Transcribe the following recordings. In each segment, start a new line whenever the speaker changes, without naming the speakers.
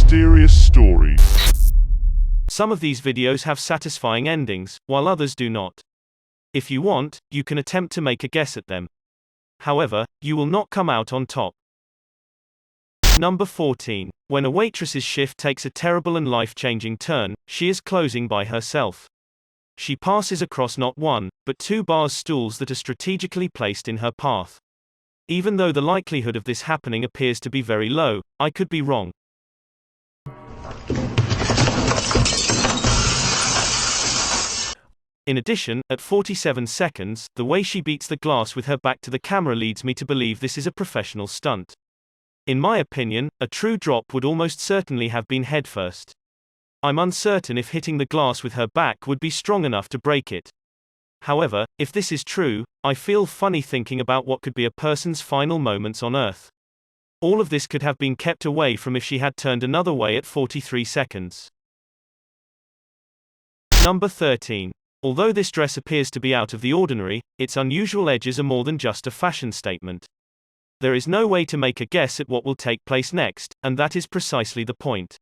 mysterious stories.
Some of these videos have satisfying endings, while others do not. If you want, you can attempt to make a guess at them. However, you will not come out on top. Number 14. When a waitress's shift takes a terrible and life-changing turn, she is closing by herself. She passes across not one, but two bar stools that are strategically placed in her path. Even though the likelihood of this happening appears to be very low, I could be wrong. In addition, at 47 seconds, the way she beats the glass with her back to the camera leads me to believe this is a professional stunt. In my opinion, a true drop would almost certainly have been headfirst. I'm uncertain if hitting the glass with her back would be strong enough to break it. However, if this is true, I feel funny thinking about what could be a person's final moments on Earth. All of this could have been kept away from if she had turned another way at 43 seconds. Number 13. Although this dress appears to be out of the ordinary, its unusual edges are more than just a fashion statement. There is no way to make a guess at what will take place next, and that is precisely the point.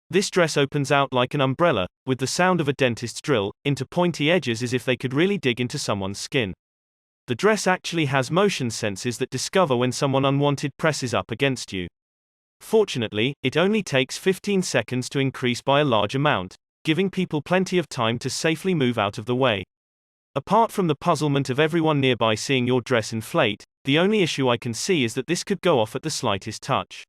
This dress opens out like an umbrella, with the sound of a dentist's drill, into pointy edges as if they could really dig into someone's skin. The dress actually has motion sensors that discover when someone unwanted presses up against you. Fortunately, it only takes 15 seconds to increase by a large amount, giving people plenty of time to safely move out of the way. Apart from the puzzlement of everyone nearby seeing your dress inflate, the only issue I can see is that this could go off at the slightest touch.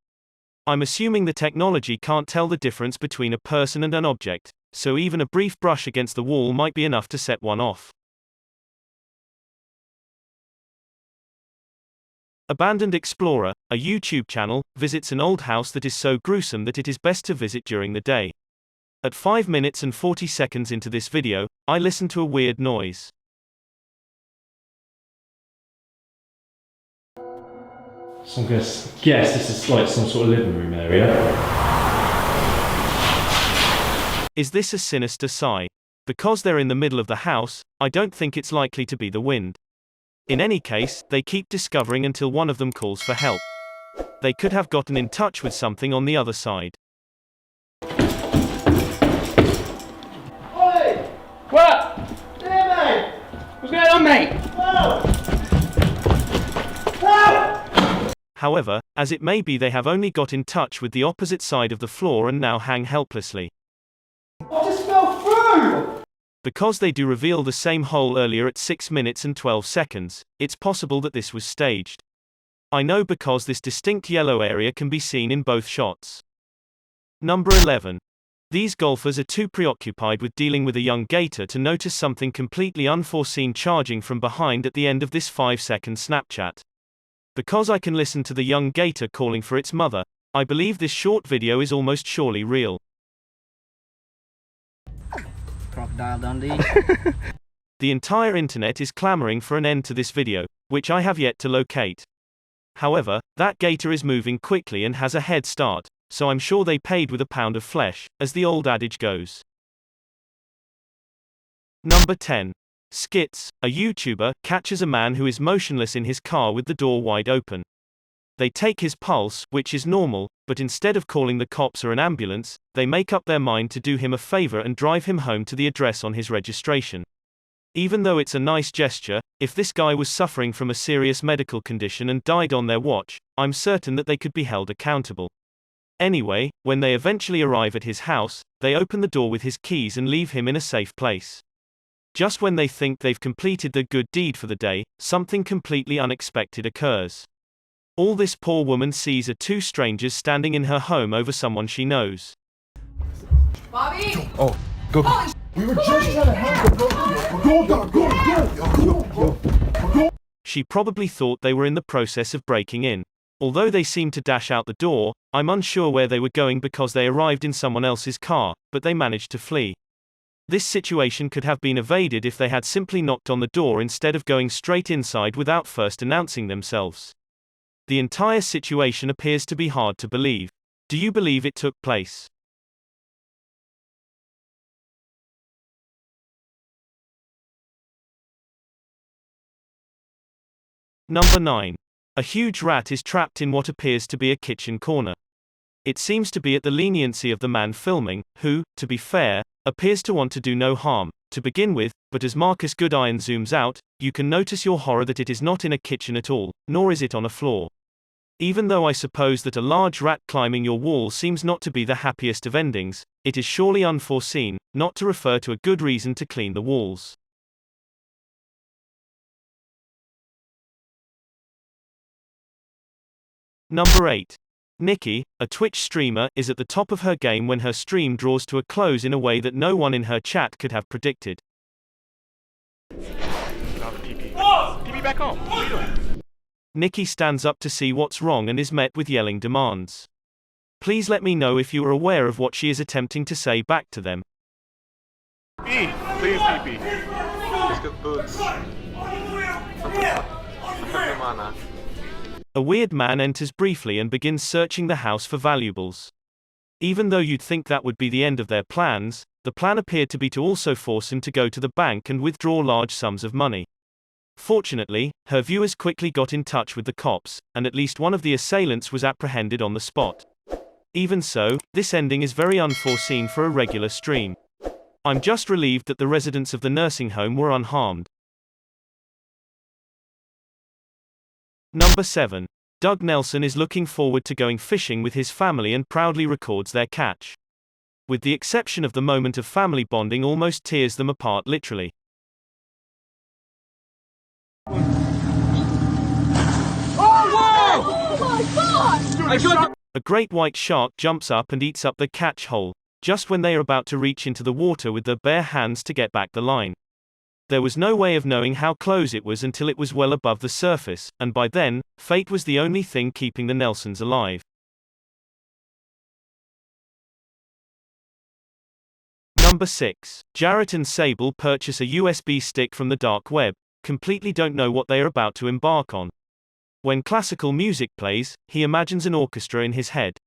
I'm assuming the technology can't tell the difference between a person and an object, so even a brief brush against the wall might be enough to set one off. Abandoned Explorer, a YouTube channel, visits an old house that is so gruesome that it is best to visit during the day. At 5 minutes and 40 seconds into this video, I listen to a weird noise.
So I'm going to guess this is like some sort of living room area.
Is this a sinister sigh? Because they're in the middle of the house, I don't think it's likely to be the wind. In any case, they keep discovering until one of them calls for help. They could have gotten in touch with something on the other side.
Oi!
What?
Yeah, mate!
What's going on, mate?
Whoa! Whoa!
However, as it may be they have only got in touch with the opposite side of the floor and now hang helplessly.
I just fell through!
Because they do reveal the same hole earlier at 6 minutes and 12 seconds, it's possible that this was staged. I know because this distinct yellow area can be seen in both shots. Number 11. These golfers are too preoccupied with dealing with a young gator to notice something completely unforeseen charging from behind at the end of this 5-second Snapchat. Because I can listen to the young gator calling for its mother, I believe this short video is almost surely real.
Crocodile Dundee.
The entire internet is clamoring for an end to this video, which I have yet to locate. However, that gator is moving quickly and has a head start, so I'm sure they paid with a pound of flesh, as the old adage goes. Number 10. Skits, a YouTuber, catches a man who is motionless in his car with the door wide open. They take his pulse, which is normal, but instead of calling the cops or an ambulance, they make up their mind to do him a favor and drive him home to the address on his registration. Even though it's a nice gesture, if this guy was suffering from a serious medical condition and died on their watch, I'm certain that they could be held accountable. Anyway, when they eventually arrive at his house, they open the door with his keys and leave him in a safe place. Just when they think they've completed the good deed for the day, something completely unexpected occurs. All this poor woman sees are two strangers standing in her home over someone she knows.
Bobby!
Oh, go.
Holy
We were just trying to help her. Go.
She probably thought they were in the process of breaking in. Although they seemed to dash out the door, I'm unsure where they were going because they arrived in someone else's car, but they managed to flee. This situation could have been evaded if they had simply knocked on the door instead of going straight inside without first announcing themselves. The entire situation appears to be hard to believe. Do you believe it took place? Number 9. A huge rat is trapped in what appears to be a kitchen corner. It seems to be at the leniency of the man filming, who, to be fair, appears to want to do no harm, to begin with, but as Marcus Goodiron zooms out, you can notice your horror that it is not in a kitchen at all, nor is it on a floor. Even though I suppose that a large rat climbing your wall seems not to be the happiest of endings, it is surely unforeseen, not to refer to a good reason to clean the walls. Number 8. Nikki, a Twitch streamer, is at the top of her game when her stream draws to a close in a way that no one in her chat could have predicted.
PP back home. What are you doing?
Nikki stands up to see what's wrong and is met with yelling demands. Please let me know if you are aware of what she is attempting to say back to them.
Please PP. Let's get boots.
A weird man enters briefly and begins searching the house for valuables. Even though you'd think that would be the end of their plans, the plan appeared to be to also force him to go to the bank and withdraw large sums of money. Fortunately, her viewers quickly got in touch with the cops, and at least one of the assailants was apprehended on the spot. Even so, this ending is very unforeseen for a regular stream. I'm just relieved that the residents of the nursing home were unharmed. Number 7. Doug Nelson is looking forward to going fishing with his family and proudly records their catch. With the exception of the moment of family bonding, almost tears them apart literally. A great white shark jumps up and eats up the catch whole, just when they are about to reach into the water with their bare hands to get back the line. There was no way of knowing how close it was until it was well above the surface, and by then, fate was the only thing keeping the Nelsons alive. Number 6. Jarrett and Sable purchase a USB stick from the dark web, completely don't know what they are about to embark on. When classical music plays, he imagines an orchestra in his head.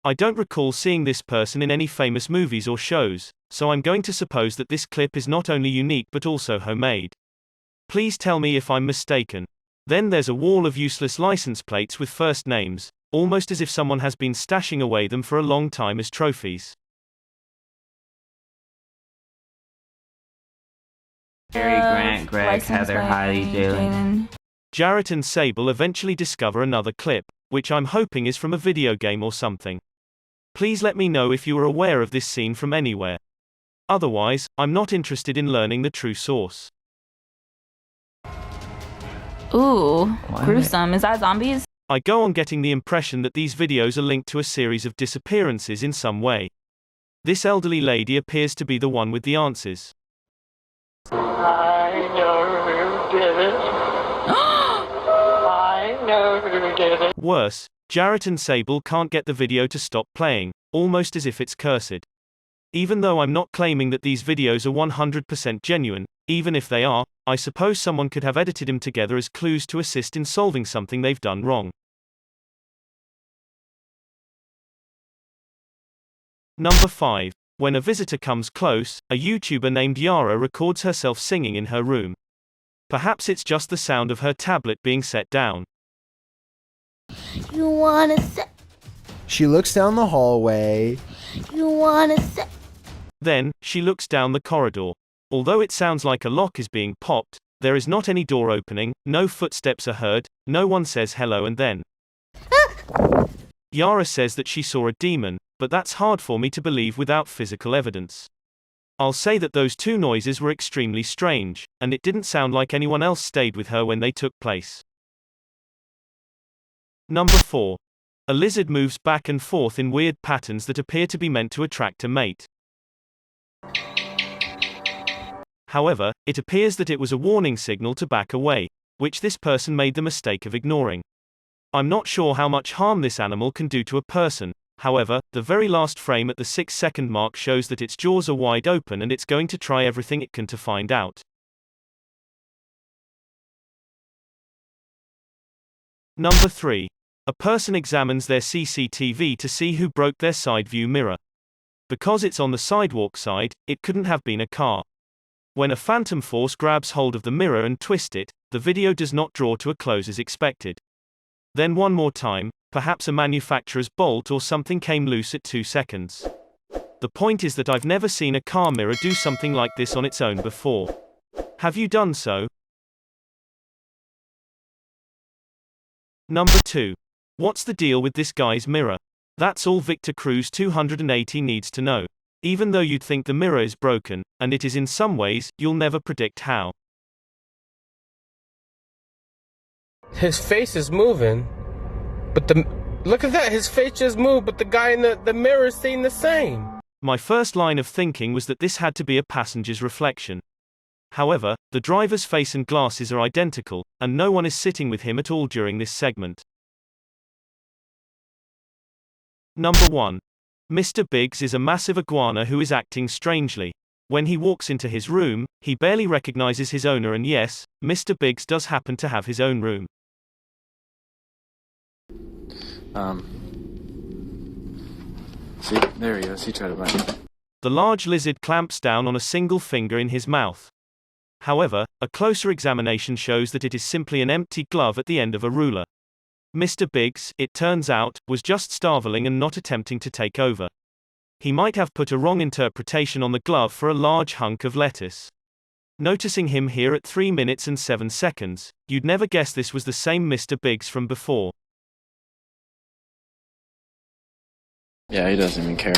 I don't recall seeing this person in any famous movies or shows, so I'm going to suppose that this clip is not only unique but also homemade. Please tell me if I'm mistaken. Then there's a wall of useless license plates with first names, almost as if someone has been stashing away them for a long time as trophies.
Gary Grant, Greg, Heather, Heidi, Jalen.
Jarrett and Sable eventually discover another clip, which I'm hoping is from a video game or something. Please let me know if you are aware of this scene from anywhere. Otherwise, I'm not interested in learning the true source.
Ooh, gruesome. Is that zombies?
I go on getting the impression that these videos are linked to a series of disappearances in some way. This elderly lady appears to be the one with the answers.
I know who did it. I know who did it.
Worse, Jarrett and Sable can't get the video to stop playing, almost as if it's cursed. Even though I'm not claiming that these videos are 100% genuine, even if they are, I suppose someone could have edited them together as clues to assist in solving something they've done wrong. Number 5. When a visitor comes close, a YouTuber named Yara records herself singing in her room. Perhaps it's just the sound of her tablet being set down.
You wanna sit?
She looks down the hallway.
You wanna sit?
Then, she looks down the corridor. Although it sounds like a lock is being popped, there is not any door opening, no footsteps are heard, no one says hello, and then Yara says that she saw a demon, but that's hard for me to believe without physical evidence. I'll say that those two noises were extremely strange, and it didn't sound like anyone else stayed with her when they took place. Number 4. A lizard moves back and forth in weird patterns that appear to be meant to attract a mate. However, it appears that it was a warning signal to back away, which this person made the mistake of ignoring. I'm not sure how much harm this animal can do to a person. However, the very last frame at the 6-second mark shows that its jaws are wide open and it's going to try everything it can to find out. Number 3. A person examines their CCTV to see who broke their side view mirror. Because it's on the sidewalk side, it couldn't have been a car. When a phantom force grabs hold of the mirror and twists it, the video does not draw to a close as expected. Then one more time, perhaps a manufacturer's bolt or something came loose at 2 seconds. The point is that I've never seen a car mirror do something like this on its own before. Have you done so? Number 2. What's the deal with this guy's mirror? That's all Victor Cruz 280 needs to know. Even though you'd think the mirror is broken, and it is in some ways, you'll never predict how.
His face is moving, but look at that, his face just moved, but the guy in the mirror is seeing the same.
My first line of thinking was that this had to be a passenger's reflection. However, the driver's face and glasses are identical, and no one is sitting with him at all during this segment. Number 1. Mr. Biggs is a massive iguana who is acting strangely. When he walks into his room, he barely recognizes his owner, and yes, Mr. Biggs does happen to have his own room.
See, there he is. He tried to bite me.
The large lizard clamps down on a single finger in his mouth. However, a closer examination shows that it is simply an empty glove at the end of a ruler. Mr. Biggs, it turns out, was just starveling and not attempting to take over. He might have put a wrong interpretation on the glove for a large hunk of lettuce. Noticing him here at 3 minutes and 7 seconds, you'd never guess this was the same Mr. Biggs from before.
Yeah, he doesn't even care.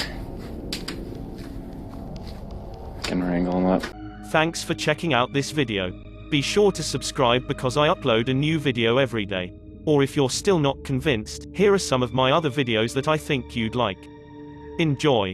Can wrangle him up.
Thanks for checking out this video. Be sure to subscribe because I upload a new video every day. Or if you're still not convinced, here are some of my other videos that I think you'd like. Enjoy.